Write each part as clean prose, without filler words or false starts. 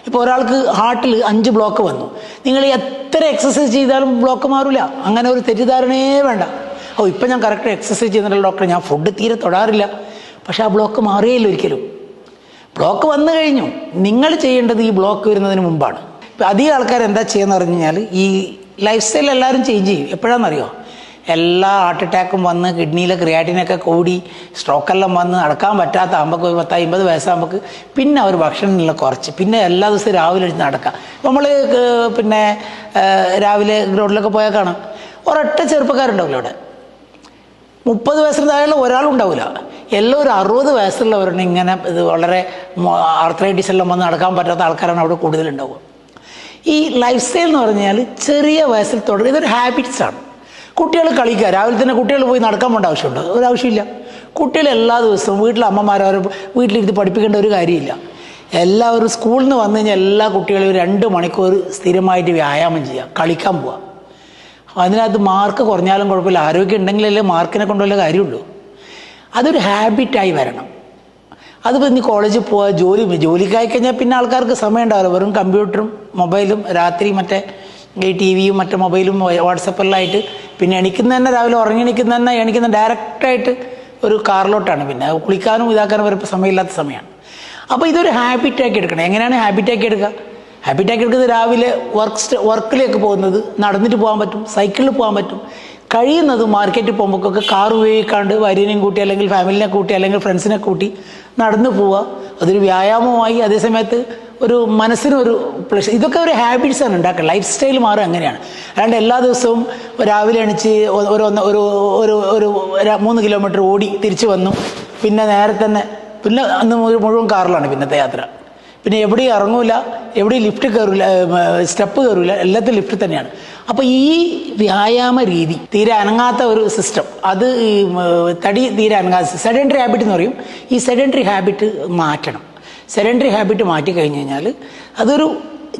ഇപ്പോൾ ഒരാൾക്ക് ഹാർട്ടിൽ 5 ബ്ലോക്ക് വന്നു, നിങ്ങൾ എത്ര എക്സസൈസ് ചെയ്താലും ബ്ലോക്ക് മാറില്ല. അങ്ങനെ ഒരു തെറ്റിദ്ധാരണയേ വേണ്ട. ഇപ്പം ഞാൻ കറക്റ്റ് എക്സസൈസ് ചെയ്യുന്നുണ്ടല്ലോ ഡോക്ടർ, ഞാൻ ഫുഡ് തീരെ തൊടാറില്ല. പക്ഷെ ആ ബ്ലോക്ക് മാറിയില്ല ഒരിക്കലും. ബ്ലോക്ക് വന്നു കഴിഞ്ഞു. നിങ്ങൾ ചെയ്യേണ്ടത് ഈ ബ്ലോക്ക് വരുന്നതിന് മുമ്പാണ്. ഇപ്പം അധികം ആൾക്കാർ എന്താ ചെയ്യുക പറഞ്ഞു കഴിഞ്ഞാൽ, ഈ ലൈഫ് സ്റ്റൈൽ എല്ലാവരും ചേഞ്ച് ചെയ്യും. എപ്പോഴാണെന്നറിയോ? എല്ലാ ഹാർട്ട് അറ്റാക്കും വന്ന് കിഡ്നിയിലെ ക്രിയാറ്റിനൊക്കെ കൂടി സ്ട്രോക്കെല്ലാം വന്ന് നടക്കാൻ പറ്റാത്ത ആകുമ്പോൾ 50 വയസ്സാകുമ്പോൾ പിന്നെ അവർ ഭക്ഷണമെല്ലാം കുറച്ച്, പിന്നെ എല്ലാ ദിവസവും രാവിലെ എഴുതി നടക്കാം. നമ്മൾ പിന്നെ രാവിലെ ഗ്രൗണ്ടിലൊക്കെ പോയാൽ കാണാം, ഒരൊറ്റ ചെറുപ്പക്കാരുണ്ടാവില്ല അവിടെ. 30 വയസ്സിന് താഴെയുള്ള ഒരാളുണ്ടാവില്ല. എല്ലാം ഒരു 60 വയസ്സുള്ളവരുടെ ഇങ്ങനെ ഇത് വളരെ ആർത്രൈറ്റിസ് എല്ലാം വന്ന് നടക്കാൻ പറ്റാത്ത ആൾക്കാരാണ് അവിടെ കൂടുതലുണ്ടാവുക. ഈ ലൈഫ് സ്റ്റൈൽ എന്ന് പറഞ്ഞാൽ ചെറിയ വയസ്സിൽ തുടങ്ങി ഇതൊരു ഹാബിറ്റ്സാണ്. കുട്ടികൾ കളിക്കുക, രാവിലെ തന്നെ കുട്ടികൾ പോയി നടക്കാൻ പോകേണ്ട ആവശ്യമുണ്ടോ? ഒരാവശ്യമില്ല. കുട്ടികൾ എല്ലാ ദിവസവും വീട്ടിലെ അമ്മമാരവരെ വീട്ടിലിരുത്തി പഠിപ്പിക്കേണ്ട ഒരു കാര്യമില്ല. എല്ലാവരും സ്കൂളിൽ നിന്ന് വന്നു കഴിഞ്ഞാൽ എല്ലാ കുട്ടികളും 2 മണിക്കൂർ സ്ഥിരമായിട്ട് വ്യായാമം ചെയ്യുക, കളിക്കാൻ പോവുക. അതിനകത്ത് മാർക്ക് കുറഞ്ഞാലും കുഴപ്പമില്ല, ആരോഗ്യം ഉണ്ടെങ്കിലല്ലേ മാർക്കിനെ കൊണ്ടുള്ള കാര്യമുള്ളൂ. അതൊരു ഹാബിറ്റായി വരണം. അതിപ്പോൾ ഇനി കോളേജിൽ പോവുക, ജോലിക്കായി കഴിഞ്ഞാൽ പിന്നെ ആൾക്കാർക്ക് സമയം ഉണ്ടാവില്ല. വെറും കമ്പ്യൂട്ടറും മൊബൈലും, രാത്രി മറ്റേ ഈ ടി വിയും മറ്റേ മൊബൈലും വാട്സപ്പെല്ലായിട്ട് പിന്നെ എണിക്കുന്ന തന്നെ രാവിലെ എണിക്കുന്ന ഡയറക്റ്റായിട്ട് ഒരു കാറിലോട്ടാണ്. പിന്നെ കുളിക്കാനും ഇതാക്കാനും വരെ സമയമില്ലാത്ത സമയമാണ്. അപ്പോൾ ഇതൊരു ഹാബിറ്റാക്കി എടുക്കണം. എങ്ങനെയാണ് ഹാബിറ്റാക്കി എടുക്കുക? ഹാബിറ്റാക്കി എടുക്കുന്നത് രാവിലെ വർക്കിലേക്ക് പോകുന്നത് നടന്നിട്ട് പോകാൻ പറ്റും, സൈക്കിളിൽ പോകാൻ പറ്റും. കഴിയുന്നത് മാർക്കറ്റിൽ പോകുമ്പോഴൊക്കെ കാർ ഉപയോഗിക്കാണ്ട് ഭാര്യനെയും കൂട്ടി അല്ലെങ്കിൽ ഫാമിലിനെ കൂട്ടി അല്ലെങ്കിൽ ഫ്രണ്ട്സിനെ കൂട്ടി നടന്നു പോവുക. അതൊരു വ്യായാമമായി, അതേസമയത്ത് ഒരു മനസ്സിനൊരു പ്ലഷർ. ഇതൊക്കെ ഒരു ഹാബിറ്റ്സാണ് ഉണ്ടാക്കുക. ലൈഫ് സ്റ്റൈൽ മാറുക അങ്ങനെയാണ്. അല്ലാണ്ട് എല്ലാ ദിവസവും രാവിലെ എണിച്ച് ഒരു 3 കിലോമീറ്റർ ഓടി തിരിച്ചു വന്നു, പിന്നെ നേരെ തന്നെ പിന്നെ അന്ന് മുഴുവൻ കാറിലാണ് പിന്നത്തെ യാത്ര. പിന്നെ എവിടെയും ഇറങ്ങൂല, എവിടെയും ലിഫ്റ്റ് കയറില്ല, സ്റ്റെപ്പ് കയറില്ല, എല്ലാത്തിലും ലിഫ്റ്റ് തന്നെയാണ്. അപ്പോൾ ഈ വ്യായാമ രീതി തീരെ അനങ്ങാത്ത ഒരു സിസ്റ്റം, അത് തടി തീരെ അനങ്ങാത്ത സെഡൻറ്ററി ഹാബിറ്റ് എന്ന് പറയും. ഈ സെഡൻറ്ററി ഹാബിറ്റ് മാറ്റണം. സെഡൻറ്ററി ഹാബിറ്റ് മാറ്റി കഴിഞ്ഞ് കഴിഞ്ഞാൽ അതൊരു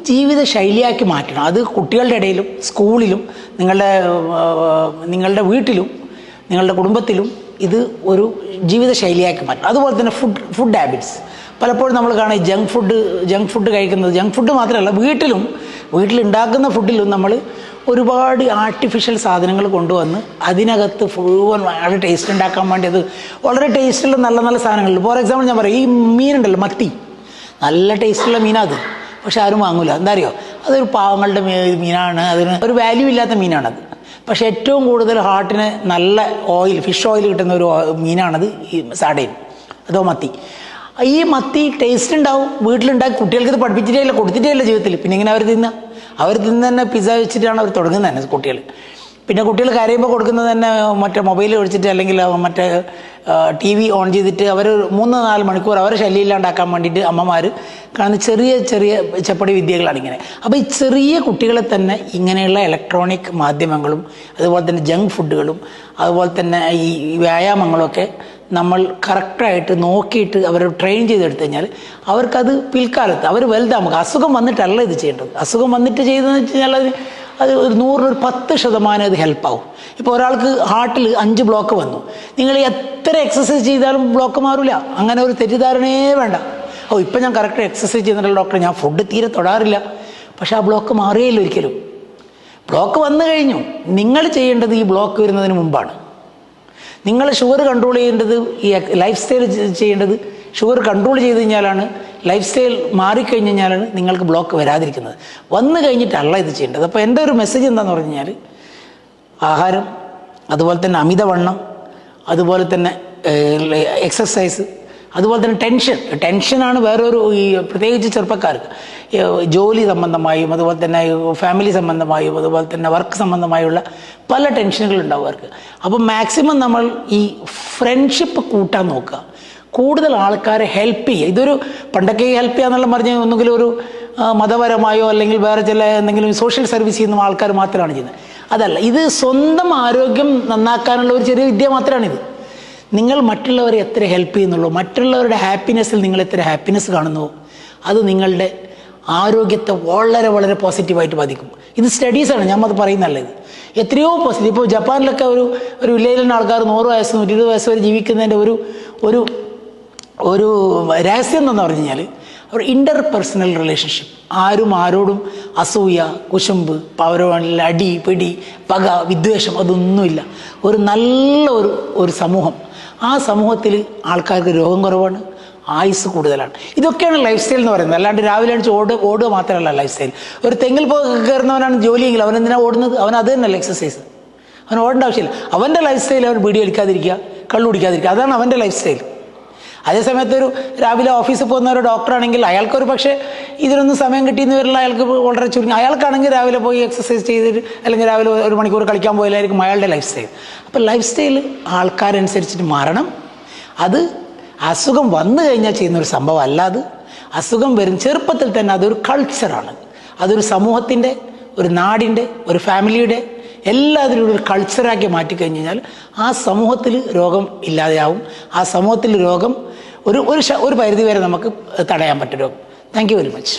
ജീവിത ശൈലിയാക്കി മാറ്റണം. അത് കുട്ടികളുടെ ഇടയിലും സ്കൂളിലും നിങ്ങളുടെ വീട്ടിലും നിങ്ങളുടെ കുടുംബത്തിലും ഇത് ഒരു ജീവിത ശൈലിയാക്കി മാറ്റണം. അതുപോലെ തന്നെ ഫുഡ് ഹാബിറ്റ്സ്. പലപ്പോഴും നമ്മൾ കാണാം ജങ്ക് ഫുഡ് കഴിക്കുന്നത്. ജങ്ക് ഫുഡ് മാത്രമല്ല, വീട്ടിലുണ്ടാക്കുന്ന ഫുഡിലും നമ്മൾ ഒരുപാട് ആർട്ടിഫിഷ്യൽ സാധനങ്ങൾ കൊണ്ടുവന്ന് അതിനകത്ത് മുഴുവൻ വളരെ ടേസ്റ്റ് ഉണ്ടാക്കാൻ വേണ്ടി അത് വളരെ ടേസ്റ്റുള്ള നല്ല നല്ല സാധനങ്ങളുണ്ട്. ഫോർ എക്സാമ്പിൾ ഞാൻ പറയും, ഈ മീനുണ്ടല്ലോ മത്തി, നല്ല ടേസ്റ്റുള്ള മീനാണ് അത്. പക്ഷെ ആരും വാങ്ങൂല. എന്താ അറിയോ? അതൊരു പാവങ്ങളുടെ മീനാണ്, അതിന് ഒരു വാല്യൂ ഇല്ലാത്ത മീനാണത്. പക്ഷെ ഏറ്റവും കൂടുതൽ ഹാർട്ടിന് നല്ല ഫിഷ് ഓയിൽ കിട്ടുന്ന ഒരു മീനാണത് ഈ സാഡൈൻ അതോ മത്തി. ഈ മത്തി ടേസ്റ്റ് ഉണ്ടാവും, വീട്ടിലുണ്ടാക്കി കുട്ടികൾക്ക് ഇത് പഠിപ്പിച്ചിട്ടേ ഇല്ല, കൊടുത്തിട്ടേ ഇല്ല ജീവിതത്തിൽ. പിന്നെ ഇങ്ങനെ അവർ തിന്ന് തന്നെ പിസ്സ വെച്ചിട്ടാണ് അവർ തുടങ്ങുന്നത് തന്നെ കുട്ടികൾ. പിന്നെ കുട്ടികൾ കരയുമ്പോൾ കൊടുക്കുന്നത് തന്നെ മറ്റേ മൊബൈൽ ഒഴിച്ചിട്ട് അല്ലെങ്കിൽ മറ്റേ TV ഓൺ ചെയ്തിട്ട് അവർ 3-4 മണിക്കൂർ അവരെ ശല്യമില്ലാണ്ടാക്കാൻ വേണ്ടിയിട്ട് അമ്മമാർ കാണുന്ന ചെറിയ ചെപ്പടി വിദ്യകളാണ് ഇങ്ങനെ. അപ്പോൾ ഈ ചെറിയ കുട്ടികളെ തന്നെ ഇങ്ങനെയുള്ള ഇലക്ട്രോണിക് മാധ്യമങ്ങളും അതുപോലെ തന്നെ ജങ്ക് ഫുഡുകളും അതുപോലെ തന്നെ ഈ വ്യായാമങ്ങളൊക്കെ നമ്മൾ കറക്റ്റായിട്ട് നോക്കിയിട്ട് അവർ ട്രെയിൻ ചെയ്തെടുത്തു കഴിഞ്ഞാൽ അവർക്കത് പിൽക്കാലത്ത് അവർ വലുതാകുമ്പോൾ അസുഖം വന്നിട്ടല്ല ഇത് ചെയ്യേണ്ടത്. അസുഖം വന്നിട്ട് ചെയ്തതെന്ന് വെച്ച് കഴിഞ്ഞാൽ അത് ഒരു 100-10% അത് ഹെൽപ്പാവും. ഇപ്പോൾ ഒരാൾക്ക് ഹാർട്ടിൽ 5 ബ്ലോക്ക് വന്നു, നിങ്ങൾ എത്ര എക്സസൈസ് ചെയ്താലും ബ്ലോക്ക് മാറില്ല. അങ്ങനെ ഒരു തെറ്റിദ്ധാരണയേ വേണ്ട. ഇപ്പം ഞാൻ കറക്റ്റ് എക്സസൈസ് ചെയ്യുന്നുണ്ടല്ലോ ഡോക്ടർ, ഞാൻ ഫുഡ് തീരെ തൊടാറില്ല. പക്ഷെ ആ ബ്ലോക്ക് മാറിയില്ല ഒരിക്കലും. ബ്ലോക്ക് വന്നു കഴിഞ്ഞു. നിങ്ങൾ ചെയ്യേണ്ടത് ഈ ബ്ലോക്ക് വരുന്നതിന് മുമ്പാണ്. നിങ്ങൾ ഷുഗർ കൺട്രോൾ ചെയ്യേണ്ടത്, ഈ ലൈഫ് സ്റ്റൈൽ ചെയ്യേണ്ടത് ഷുഗർ കൺട്രോൾ ചെയ്ത് കഴിഞ്ഞാലാണ്, ലൈഫ് സ്റ്റൈൽ മാറിക്കഴിഞ്ഞ് കഴിഞ്ഞാലാണ് നിങ്ങൾക്ക് ബ്ലോക്ക് വരാതിരിക്കുന്നത്. വന്നു കഴിഞ്ഞിട്ടല്ല ഇത് ചെയ്യേണ്ടത്. അപ്പോൾ എൻ്റെ ഒരു മെസ്സേജ് എന്താണെന്ന് പറഞ്ഞു കഴിഞ്ഞാൽ, ആഹാരം, അതുപോലെ തന്നെ അമിതവണ്ണം, അതുപോലെ തന്നെ എക്സസൈസ്, അതുപോലെ തന്നെ ടെൻഷനാണ് വേറൊരു, ഈ പ്രത്യേകിച്ച് ചെറുപ്പക്കാർക്ക് ജോലി സംബന്ധമായും അതുപോലെ തന്നെ ഫാമിലി സംബന്ധമായും അതുപോലെ തന്നെ വർക്ക് സംബന്ധമായുള്ള പല ടെൻഷനുകൾ ഉണ്ടാവും അവർക്ക്. അപ്പോൾ മാക്സിമം നമ്മൾ ഈ ഫ്രണ്ട്ഷിപ്പ് കൂട്ടാൻ നോക്കുക, കൂടുതൽ ആൾക്കാരെ ഹെൽപ്പ് ചെയ്യുക. ഇതൊരു പണ്ടൊക്കെ ഹെൽപ്പ് ചെയ്യുക എന്നുള്ള പറഞ്ഞാൽ ഒന്നുകിലും ഒരു മതപരമായോ അല്ലെങ്കിൽ വേറെ ചില എന്തെങ്കിലും സോഷ്യൽ സർവീസ് ചെയ്യുന്ന ആൾക്കാർ മാത്രമാണ് ചെയ്യുന്നത്. അതല്ല, ഇത് സ്വന്തം ആരോഗ്യം നന്നാക്കാനുള്ള ഒരു ചെറിയ വിദ്യ മാത്രമാണിത്. നിങ്ങൾ മറ്റുള്ളവരെ എത്ര ഹെൽപ്പ് ചെയ്യുന്നുള്ളൂ, മറ്റുള്ളവരുടെ ഹാപ്പിനെസ്സിൽ നിങ്ങൾ എത്ര ഹാപ്പിനെസ് കാണുന്നുവോ, അത് നിങ്ങളുടെ ആരോഗ്യത്തെ വളരെ വളരെ പോസിറ്റീവായിട്ട് ബാധിക്കും. ഇത് സ്റ്റഡീസാണ്, ഞാൻ അത് പറയുന്നതല്ല. ഇത് എത്രയോ പോസിറ്റീവ്. ഇപ്പോൾ ജപ്പാനിലൊക്കെ ഒരു വില്ലേജിലുള്ള ആൾക്കാർ 100 വയസ്സ് 120 വയസ്സ് വരെ ജീവിക്കുന്നതിൻ്റെ ഒരു രഹസ്യം എന്താണെന്ന് പറഞ്ഞു കഴിഞ്ഞാൽ ഒരു ഇൻ്റർ പേഴ്സണൽ റിലേഷൻഷിപ്പ്. ആരും ആരോടും അസൂയ, കുശുമ്പ്, പൗരവണിൽ അടി, പിടി, പക, വിദ്വേഷം അതൊന്നുമില്ല. ഒരു നല്ല ഒരു സമൂഹം. ആ സമൂഹത്തിൽ ആൾക്കാർക്ക് രോഗം കുറവാണ്, ആയുസ് കൂടുതലാണ്. ഇതൊക്കെയാണ് ലൈഫ് സ്റ്റൈൽ എന്ന് പറയുന്നത്. അല്ലാണ്ട് രാവിലെ അടിച്ച് ഓടുക മാത്രമല്ല ലൈഫ് സ്റ്റൈൽ. ഒരു തെങ്ങിൽ കയറുന്നവനാണ് ജോലിയെങ്കിൽ അവൻ എന്തിനാണ് ഓടുന്നത്? അവൻ അത് തന്നെയല്ല എക്സസൈസ്. അവൻ ഓടേണ്ട ആവശ്യമില്ല. അവൻ്റെ ലൈഫ് സ്റ്റൈൽ അവൻ ബീഡി അടിക്കാതിരിക്കുക, കള്ളു കുടിക്കാതിരിക്കുക, അതാണ് അവൻ്റെ ലൈഫ് സ്റ്റൈൽ. അതേസമയത്ത് ഒരു രാവിലെ ഓഫീസിൽ പോകുന്ന ഒരു ഡോക്ടറാണെങ്കിൽ അയാൾക്കൊരു പക്ഷേ ഇതിനൊന്നും സമയം കിട്ടിയെന്ന് വരില്ല, അയാൾക്ക് വളരെ ചുരുങ്ങി. അയാൾക്കാണെങ്കിൽ രാവിലെ പോയി എക്സസൈസ് ചെയ്തിട്ട് അല്ലെങ്കിൽ രാവിലെ 1 മണിക്കൂർ കളിക്കാൻ പോയാലായിരിക്കും അയാളുടെ ലൈഫ് സ്റ്റൈൽ. അപ്പോൾ ലൈഫ് സ്റ്റൈൽ ആൾക്കാരനുസരിച്ചിട്ട് മാറണം. അത് അസുഖം വന്നു കഴിഞ്ഞാൽ ചെയ്യുന്നൊരു സംഭവം അല്ലാതെ അസുഖം വരും ചെറുപ്പത്തിൽ തന്നെ അതൊരു കൾച്ചറാണ്. അതൊരു സമൂഹത്തിൻ്റെ, ഒരു നാടിൻ്റെ, ഒരു ഫാമിലിയുടെ എല്ലാത്തിലും ഒരു കൾച്ചറാക്കി മാറ്റിക്കഴിഞ്ഞ് കഴിഞ്ഞാൽ ആ സമൂഹത്തിൽ രോഗം ഇല്ലാതെയാവും. ആ സമൂഹത്തിൽ രോഗം ഒരു പരിധിവരെ നമുക്ക് തടയാൻ പറ്റും രോഗം. Thank you very much.